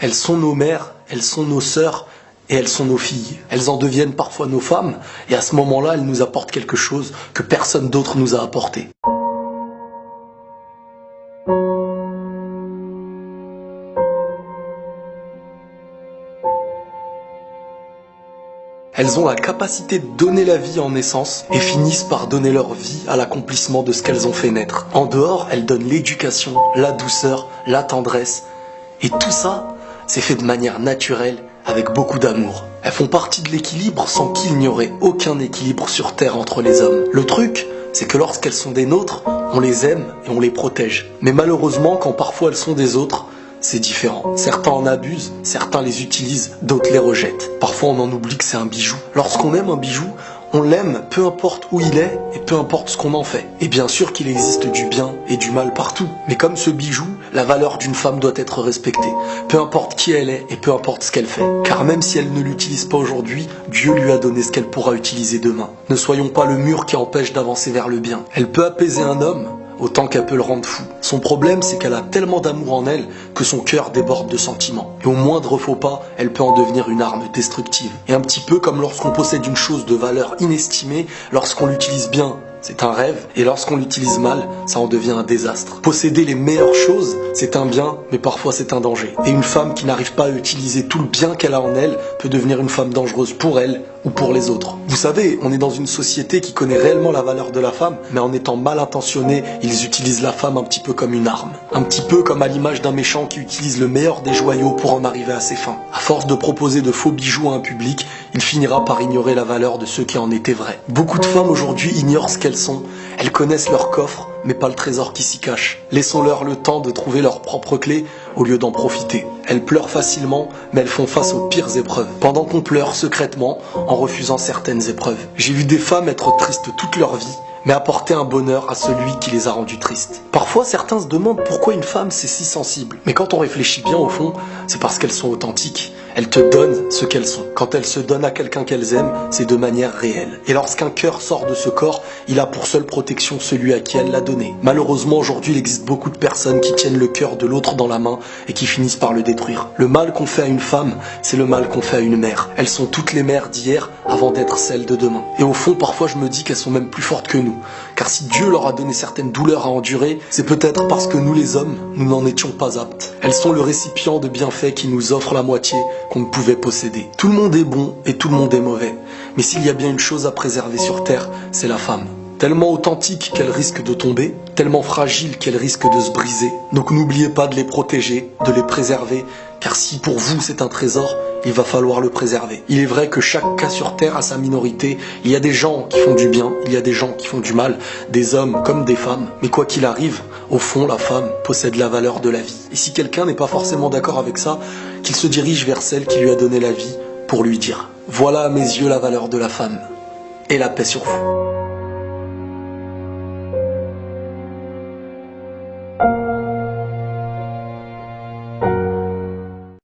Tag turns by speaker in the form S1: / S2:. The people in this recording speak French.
S1: Elles sont nos mères, elles sont nos sœurs et elles sont nos filles. Elles en deviennent parfois nos femmes et à ce moment-là, elles nous apportent quelque chose que personne d'autre nous a apporté. Elles ont la capacité de donner la vie en naissance et finissent par donner leur vie à l'accomplissement de ce qu'elles ont fait naître. En dehors, elles donnent l'éducation, la douceur, la tendresse. Et tout ça, c'est fait de manière naturelle, avec beaucoup d'amour. Elles font partie de l'équilibre sans qu'il n'y aurait aucun équilibre sur Terre entre les hommes. Le truc, c'est que lorsqu'elles sont des nôtres, on les aime et on les protège. Mais malheureusement, quand parfois elles sont des autres, c'est différent. Certains en abusent, certains les utilisent, d'autres les rejettent. Parfois on en oublie que c'est un bijou. Lorsqu'on aime un bijou, on l'aime peu importe où il est et peu importe ce qu'on en fait. Et bien sûr qu'il existe du bien et du mal partout. Mais comme ce bijou, la valeur d'une femme doit être respectée. Peu importe qui elle est et peu importe ce qu'elle fait. Car même si elle ne l'utilise pas aujourd'hui, Dieu lui a donné ce qu'elle pourra utiliser demain. Ne soyons pas le mur qui empêche d'avancer vers le bien. Elle peut apaiser un homme, autant qu'elle peut le rendre fou. Son problème, c'est qu'elle a tellement d'amour en elle que son cœur déborde de sentiments. Et au moindre faux pas, elle peut en devenir une arme destructive. Et un petit peu comme lorsqu'on possède une chose de valeur inestimée, lorsqu'on l'utilise bien, c'est un rêve, et lorsqu'on l'utilise mal, ça en devient un désastre. Posséder les meilleures choses, c'est un bien, mais parfois c'est un danger. Et une femme qui n'arrive pas à utiliser tout le bien qu'elle a en elle peut devenir une femme dangereuse pour elle ou pour les autres. Vous savez, on est dans une société qui connaît réellement la valeur de la femme, mais en étant mal intentionnés, ils utilisent la femme un petit peu comme une arme. Un petit peu comme à l'image d'un méchant qui utilise le meilleur des joyaux pour en arriver à ses fins. À force de proposer de faux bijoux à un public, il finira par ignorer la valeur de ceux qui en étaient vrais. Beaucoup de femmes aujourd'hui ignorent ce qu'elles sont. Elles connaissent leur coffre, mais pas le trésor qui s'y cache. Laissons-leur le temps de trouver leurs propres clés au lieu d'en profiter. Elles pleurent facilement, mais elles font face aux pires épreuves. Pendant qu'on pleure secrètement, en refusant certaines épreuves. J'ai vu des femmes être tristes toute leur vie, mais apporter un bonheur à celui qui les a rendues tristes. Parfois, certains se demandent pourquoi une femme c'est si sensible. Mais quand on réfléchit bien au fond, c'est parce qu'elles sont authentiques. Elles te donnent ce qu'elles sont. Quand elles se donnent à quelqu'un qu'elles aiment, c'est de manière réelle. Et lorsqu'un cœur sort de ce corps, il a pour seule protection celui à qui elle l'a donné. Malheureusement, aujourd'hui, il existe beaucoup de personnes qui tiennent le cœur de l'autre dans la main et qui finissent par le détruire. Le mal qu'on fait à une femme, c'est le mal qu'on fait à une mère. Elles sont toutes les mères d'hier avant d'être celles de demain. Et au fond, parfois, je me dis qu'elles sont même plus fortes que nous. Car si Dieu leur a donné certaines douleurs à endurer, c'est peut-être parce que nous les hommes, nous n'en étions pas aptes. Elles sont le récipient de bienfaits qui nous offrent la moitié qu'on ne pouvait posséder. Tout le monde est bon et tout le monde est mauvais. Mais s'il y a bien une chose à préserver sur Terre, c'est la femme. Tellement authentique qu'elle risque de tomber, tellement fragile qu'elle risque de se briser. Donc n'oubliez pas de les protéger, de les préserver, car si pour vous c'est un trésor, il va falloir le préserver. Il est vrai que chaque cas sur Terre a sa minorité. Il y a des gens qui font du bien, il y a des gens qui font du mal, des hommes comme des femmes. Mais quoi qu'il arrive, au fond, la femme possède la valeur de la vie. Et si quelqu'un n'est pas forcément d'accord avec ça, qu'il se dirige vers celle qui lui a donné la vie pour lui dire « Voilà à mes yeux la valeur de la femme. Et la paix sur vous. »